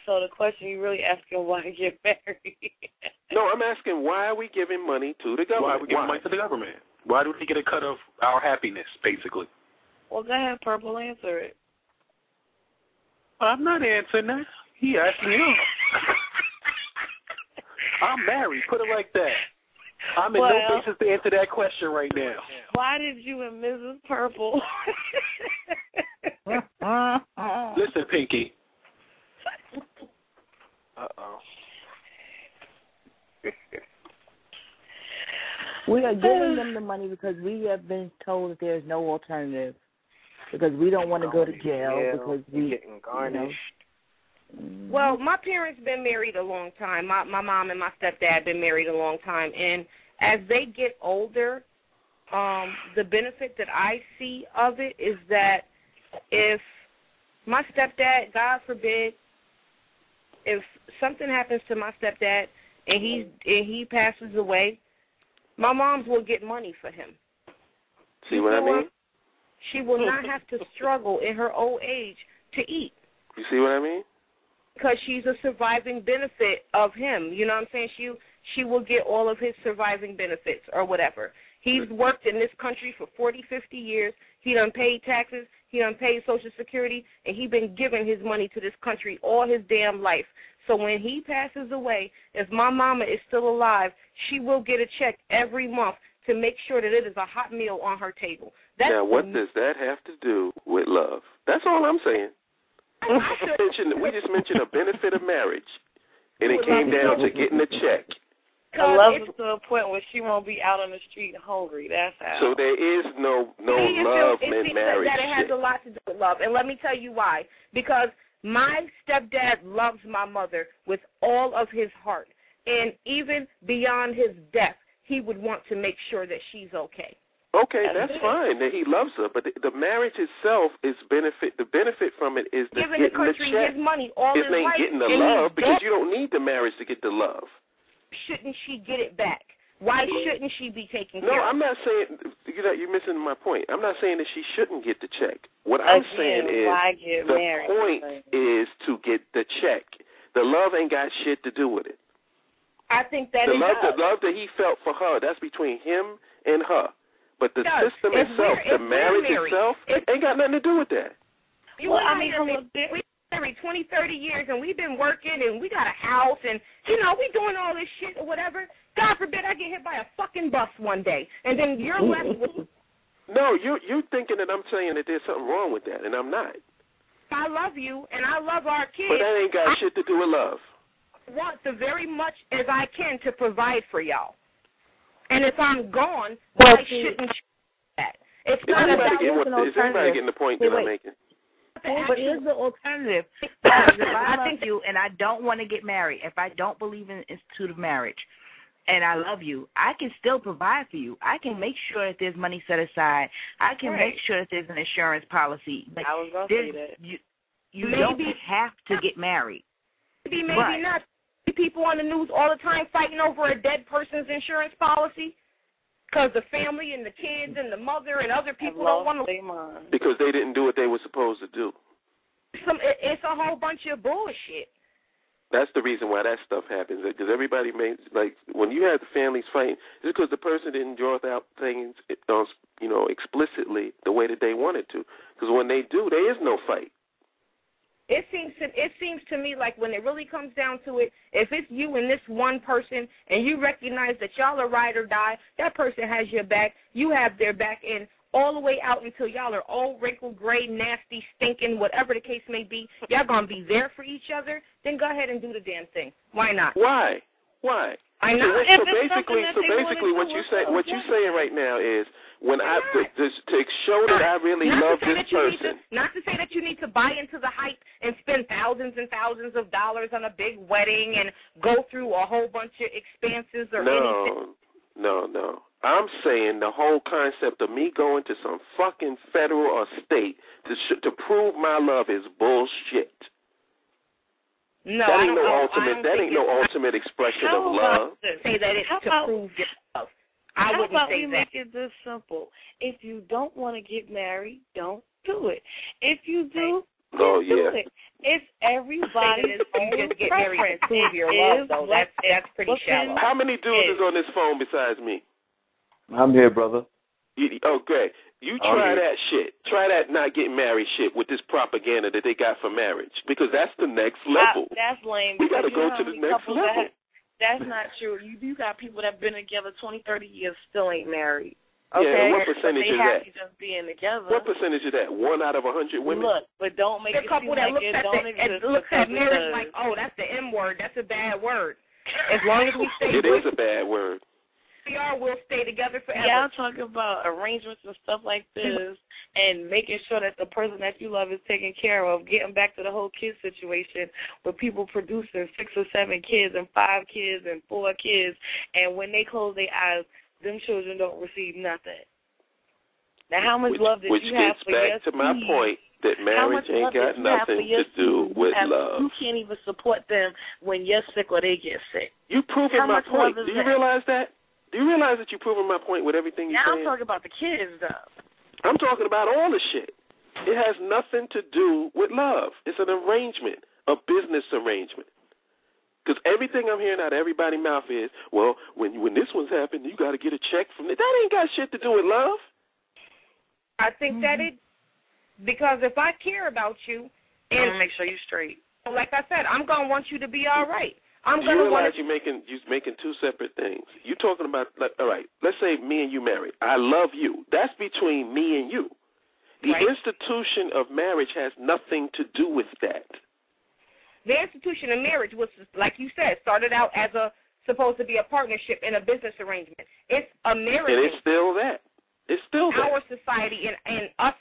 So the question you really asking why get married? No, I'm asking why are we giving money to the government? Why are we giving money to the government? Why do we get a cut of our happiness, basically? Well, go ahead, Purple, answer it. I'm not answering that. He asking you. I'm married. Put it like that. I'm in no basis to answer that question right now. Why did you and Mrs. Purple? Listen, Pinky. Uh-oh. We are giving them the money because we have been told that there's no alternative. Because we don't want to go to jail. Because we getting garnished. Well, my parents been married a long time. My mom and my stepdad been married a long time, and as they get older, the benefit that I see of it is that if my stepdad, God forbid, if something happens to my stepdad and he passes away, my mom's will get money for him. See what I mean? She will not have to struggle in her old age to eat. You see what I mean? Because she's a surviving benefit of him. You know what I'm saying? She will get all of his surviving benefits or whatever. He's worked in this country for 40, 50 years. He done paid taxes. He done paid Social Security. And he been giving his money to this country all his damn life. So when he passes away, if my mama is still alive, she will get a check every month to make sure that it is a hot meal on her table. Now, what does that have to do with love? That's all I'm saying. We just mentioned a benefit of marriage, and it came down to getting a check. I love her to a point where she won't be out on the street hungry. That's how. So there is no love in marriage. That it has a lot to do with love, and let me tell you why. Because my stepdad loves my mother with all of his heart, and even beyond his death, he would want to make sure that she's okay. Okay, that's fine that he loves her, but the marriage itself is benefit. The benefit from it is giving the country check. his money all his life. It ain't getting the love because you don't need the marriage to get the love. Shouldn't she get it back? Why shouldn't she be taken care of? No, I'm not saying you're missing my point. I'm not saying that she shouldn't get the check. What I'm saying is the point is to get the check. The love ain't got shit to do with it. I think that the love that he felt for her, that's between him and her. But the system itself, the marriage itself, ain't got nothing to do with that. We married 20, 30 years, and we've been working, and we got a house, and, we doing all this shit or whatever. God forbid I get hit by a fucking bus one day, and then you're left with... No, you're thinking that I'm saying that there's something wrong with that, and I'm not. I love you, and I love our kids. But that ain't got shit to do with love. I want the very much as I can to provide for y'all. And if I'm gone, I shouldn't do that. It's not about... Is everybody getting the point that I'm making? But here's the alternative. Because if I love you and I don't want to get married, if I don't believe in the institute of marriage, and I love you, I can still provide for you. I can make sure that there's money set aside. I can make sure that there's an insurance policy. Like, I was going to say that. You don't have to get married. Maybe not. People on the news all the time fighting over a dead person's insurance policy because the family and the kids and the mother and other people don't want to. Because they didn't do what they were supposed to do. It's a whole bunch of bullshit. That's the reason why that stuff happens. Because everybody makes, when you have the families fighting, it's because the person didn't draw out things, explicitly the way that they wanted to. Because when they do, there is no fight. It seems to me like when it really comes down to it, if it's you and this one person and you recognize that y'all are ride or die, that person has your back, you have their back, and all the way out until y'all are old, wrinkled, gray, nasty, stinking, whatever the case may be, y'all going to be there for each other, then go ahead and do the damn thing. Why not? Why? I know. So basically what you're saying right now is when to show that I really love this person. Not to say that you need to buy into the hype and spend thousands and thousands of dollars on a big wedding and go through a whole bunch of expenses or anything. No. I'm saying the whole concept of me going to some fucking federal or state to prove my love is bullshit. No, that ain't no ultimate expression of love. Say that it's to prove your love. I wouldn't say that. How about we make it this simple? If you don't want to get married, don't do it. If you do, do it. It's everybody's own just get married to prove your love, though. That's pretty shallow. How many dudes is on this phone besides me? I'm here, brother. Okay. You try that shit. Try that not getting married shit with this propaganda that they got for marriage, because that's the next level. That's lame. We got to go to the next level. That's not true. You got people that have been together 20, 30 years still ain't married. Okay? Yeah, what percentage is that? Just being together. What percentage is that? 1 out of 100 women? Look, but don't make it seem like it don't exist. It looks at marriage like, oh, that's the M word. That's a bad word. As long as we stay It is a bad word. We'll stay together forever. Yeah, I'm talking about arrangements and stuff like this and making sure that the person that you love is taken care of, getting back to the whole kid situation where people producing 6 or 7 kids and 5 kids and 4 kids, and when they close their eyes, them children don't receive nothing. Now, how much love did you have for your Which gets back to my point that marriage ain't got nothing to do with love. You can't even support them when you're sick or they get sick. You proving my point. Do you realize that? Do you realize that you're proving my point with everything you're saying? Now I'm talking about the kids, though. I'm talking about all the shit. It has nothing to do with love. It's an arrangement, a business arrangement. Because everything I'm hearing out of everybody's mouth is, well, when this one's happened, you got to get a check from it. That ain't got shit to do with love. I think that because if I care about you, and make sure you're straight. Like I said, I'm going to want you to be all right. Do you realize you're making 2 separate things? You're talking about, all right, let's say me and you married. I love you. That's between me and you. The institution of marriage has nothing to do with that. The institution of marriage was, like you said, started out as supposed to be a partnership and a business arrangement. It's a marriage. And it's still that. It's still that. Our society and us,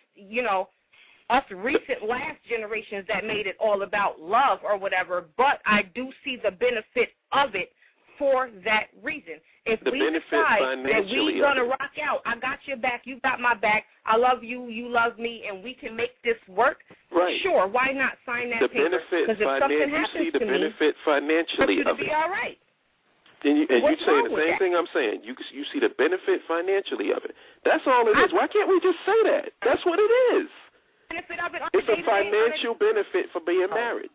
us recent last generations that made it all about love or whatever, but I do see the benefit of it for that reason. If we decide that we're going to rock out, I got your back, you got my back, I love you, you love me, and we can make this work, sure, why not sign that paper? Because if something happens to me, benefit financially of it. Be all right. And you're saying the same thing I'm saying. You see the benefit financially of it. That's all it is. Why can't we just say that? That's what it is. Benefit of it it's a financial benefit for being married.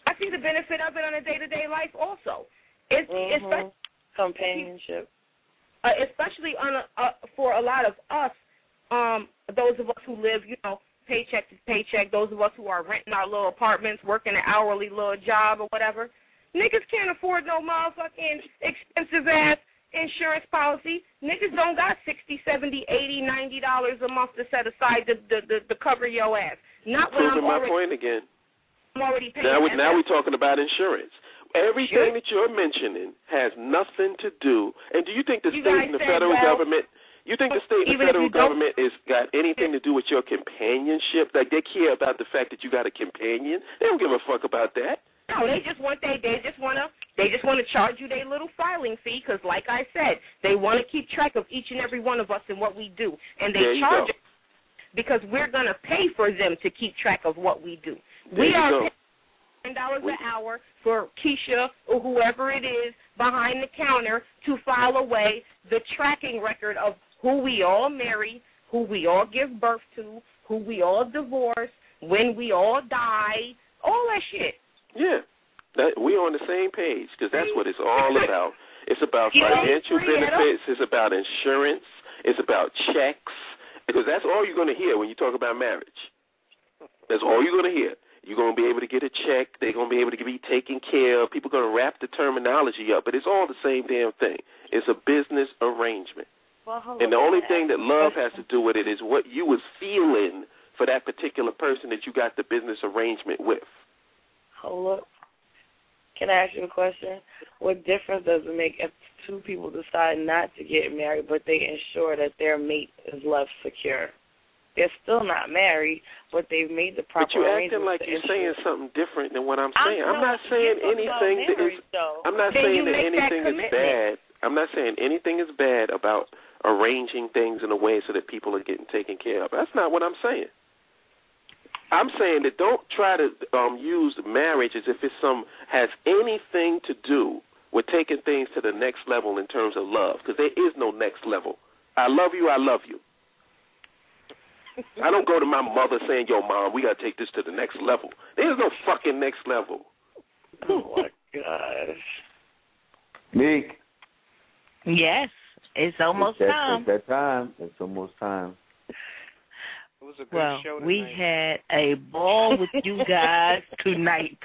I see the benefit of it on a day-to-day life also. It's companionship. Especially for a lot of us, those of us who live, paycheck to paycheck, those of us who are renting our little apartments, working an hourly little job or whatever, niggas can't afford no motherfucking expensive-ass insurance policy. Niggas don't got $60, $70, $80, $90 a month to set aside to cover your ass. Not when I'm my point again. I'm already paying. Now we're talking about insurance. Everything that you're mentioning has nothing to do. And do you think the state and the federal government? You think the state and the federal government has got anything to do with your companionship? Like they care about the fact that you got a companion? They don't give a fuck about that. No, they just want to charge you their little filing fee because, like I said, they want to keep track of each and every one of us and what we do, and they charge us because we're going to pay for them to keep track of what we do. We are paying $10 an hour for Keisha or whoever it is behind the counter to file away the tracking record of who we all marry, who we all give birth to, who we all divorce, when we all die, all that shit. Yeah, we're on the same page because that's what it's all about. It's about financial benefits. It's about insurance. It's about checks because that's all you're going to hear when you talk about marriage. That's all you're going to hear. You're going to be able to get a check. They're going to be able to be taken care of. People are going to wrap the terminology up, but it's all the same damn thing. It's a business arrangement. And the only thing that love has to do with it is what you was feeling for that particular person that you got the business arrangement with. Hold up. Can I ask you a question? What difference does it make if 2 people decide not to get married, but they ensure that their mate is left secure? They're still not married, but they've made the proper arrangements. But you're acting like you're saying something different than what I'm saying. I'm not saying anything that is. I'm not saying that anything is bad. I'm not saying anything is bad about arranging things in a way so that people are getting taken care of. That's not what I'm saying. I'm saying that don't try to use marriage as if it has anything to do with taking things to the next level in terms of love, because there is no next level. I love you, I love you. I don't go to my mother saying, yo, Mom, we got to take this to the next level. There's no fucking next level. Oh, my gosh. Meek. Yes, it's almost time. It's that time. It's almost time. It was a good show tonight. We had a ball with you guys tonight.